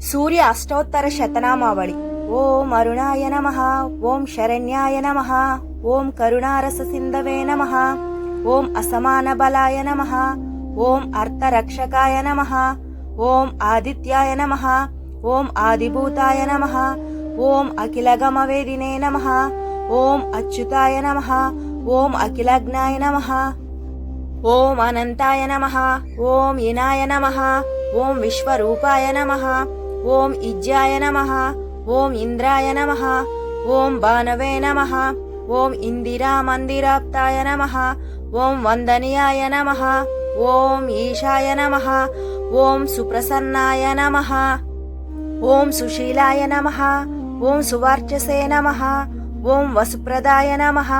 సూర్య అష్టోత్తర శతనామావళి. ఓం అరుణాయ నమః, ఓం శరణ్యాయ నమః, ఓం కరుణారస సింధవే నమః, ఓం అసమాన బలాయ నమః, ఓం అర్థరక్షకాయ నమః, ఓం ఆదిత్యాయ నమః, ఓం ఆదిభూతాయ నమః, ఓం అఖిలగమవేదినే నమః, ఓం అచ్యుతాయ నమః, ఓం అఖిలజ్ఞాయ నమః, ఓం అనంతాయ నమః, ఓం ఇనాయ నమః, ఓం విశ్వరూపాయ నమః, ఓం ఇజ్యాయ నమః, ఓం ఇంద్రాయ నమః, ఓం భానవే నమః, ఓం ఇందిరా మందిరాప్తాయ నమః, ఓం వందనీయాయ నమః, ఓం ఈశాయ నమః, ఓం సుప్రసన్నాయ నమః, ఓం సుశీలాయ నమః, ఓం సువార్చసే నమః, ఓం వసుప్రదాయ నమః,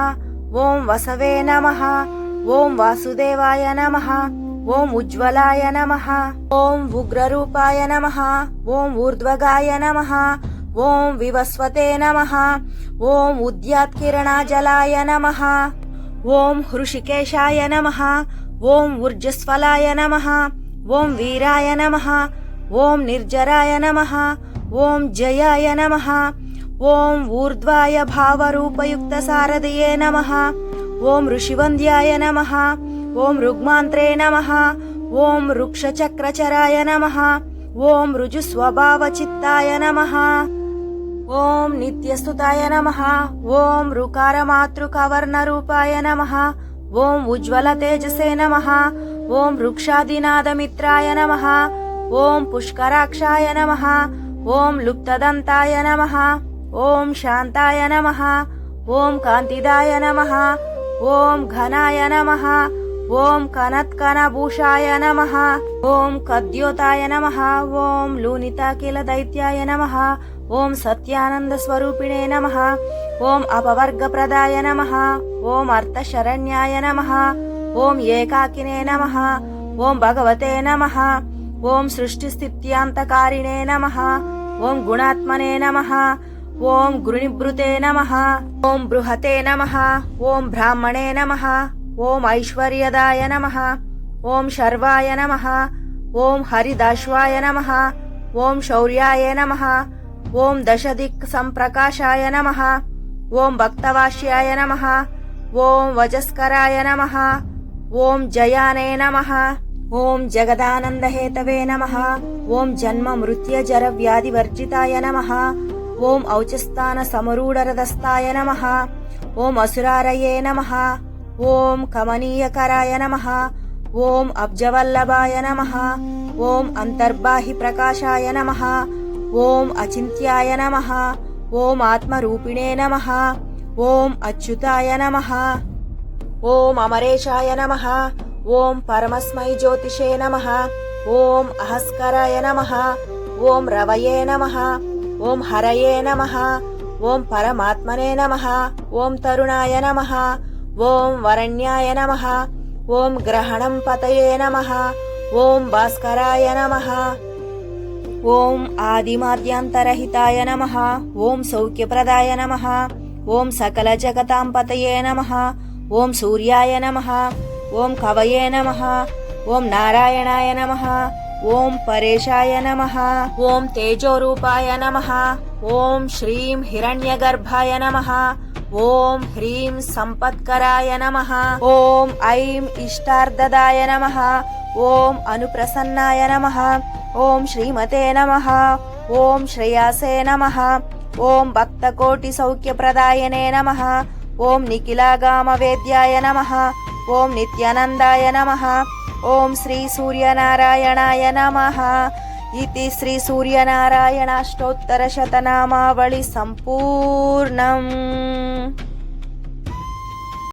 ఓం వసవే నమః, ఓం వాసుదేవాయ నమః, ఓం ఉజ్వలాయ నమః, ఓం ఉగ్రరూపాయ నమః, ఓం ఊర్ధ్వగాయ నమః, ఓం వివస్వతే నమః, ఓం ఉద్యాత్కిరణాజలాయ నమః, ఓం హృషికేశాయ నమః, ఓం ఊర్జస్వలాయ నమః, ఓం వీరాయ నమః, ఓం నిర్జరాయ నమః, ఓం జయాయ నమః, ఓం ఊర్ధ్వాయ భావరూపయుక్త సారథియే నమః, ఓం ఋషివంద్యాయ నమః, ఓం రుగ్మాంత్రే నమః, ఓం వృక్షచక్రచరాయ నమః, ఓం రుజుస్వభావచిత్తాయ నమః, ఓం నిత్యస్తుతాయ నమః, ఓం రుకారమాతృకవర్ణరూపాయ నమః, ఓం ఉజ్వల తేజసే నమః, ఓం వృక్షాదినాదమిత్రాయ నమః, ఓం పుష్కరాక్షాయ నమః, ఓం లుప్తదంతాయ నమః, ఓం శాంతాయ నమః, ఓం కాంతిదాయ నమః, ఓం ఘనాయ నమః, ఓం కనత్కనభూషాయ నమః, ఓం కద్యోతాయ నమః, ఓం లూనితాకిల దైత్యాయ నమః, ఓం సత్యానంద స్వరూపిణే నమః, ఓం అపవర్గప్రదాయ నమః, ఓం అర్థశరణ్యాయ నమః, ఓం ఏకాకినే నమః, ఓం భగవతే నమః, ఓం సృష్టిస్థిత్యాంతకారిణే నమః, ఓం గుణాత్మనే నమః, ఓం గురునిభృతే నమః, ఓం బృహతే నమః, ఓం బ్రాహ్మణే నమః, ఓం ఐశ్వర్యదాయ నమః, ఓం శర్వాయ నమః, ఓం హరిదాశ్వాయ నమః, ఓం శౌర్యాయ నమః, ఓం దశదిక్ సంప్రకాశాయ నమః, ఓం భక్తవాష్యాయ నమః, ఓం వజస్కరాయ నమః, ఓం జయానే నమః, ఓం జగదానందహేతవే నమః, ఓం జన్మ మృత్య జర వ్యాధివర్జితాయ నమః, ఓం ఔచస్థాన సమరూఢరథస్థాయ నమః, ఓం అసురారయే నమః, ఓం కమనీయకరాయ నమః, ఓం అబ్జవల్లభాయ నమః, ఓం అంతర్బాహి ప్రకాశాయ నమః, ఓం అచింత్యాయ నమః, ఓం ఆత్మరూపిణే నమః, ఓం అచ్యుతాయ నమః, ఓం అమరేశాయ నమః, ఓం పరమస్మై జ్యోతిషే నమః, ఓం అహస్కరాయ నమః, ఓం రవయే నమః, ఓం హరయే నమః, ఓం పరమాత్మనే నమః, ఓం తరుణాయ నమః, ఓం వరణ్యాయ నమః, ఓం గ్రహణం పతయే నమః, ఓం భాస్కరాయ నమః, ఓం ఆదిమాద్యాంతరహితాయ నమః, ఓం సౌఖ్యప్రదాయ నమః, ఓం సకల జగతాం పతయే నమః, ఓం సూర్యాయ నమః, ఓం కవయే నమః, ఓం నారాయణాయ నమః, ఓం పరేశాయ నమః, ఓం తేజోరూపాయ నమః, ఓం శ్రీం హిరణ్యగర్భాయ నమః, ఓం హ్రీం సంపత్కరాయ నమః, ఓం ఐం ఇష్టార్థదాయ నమః, ఓం అనుప్రసన్నాయ నమః, ఓం శ్రీమతే నమః, ఓం శ్రేయాసే నమః, ఓం భక్తకోటి సౌఖ్యప్రదాయనే నమః, ఓం నిఖిలాగామవేద్యాయ నమః, ఓం నిత్యానందాయ నమః, ఓం శ్రీ సూర్యనారాయణాయ నమః. ఇతి శ్రీ సూర్యనారాయణ అష్టోత్తర శతనామావళి సంపూర్ణం.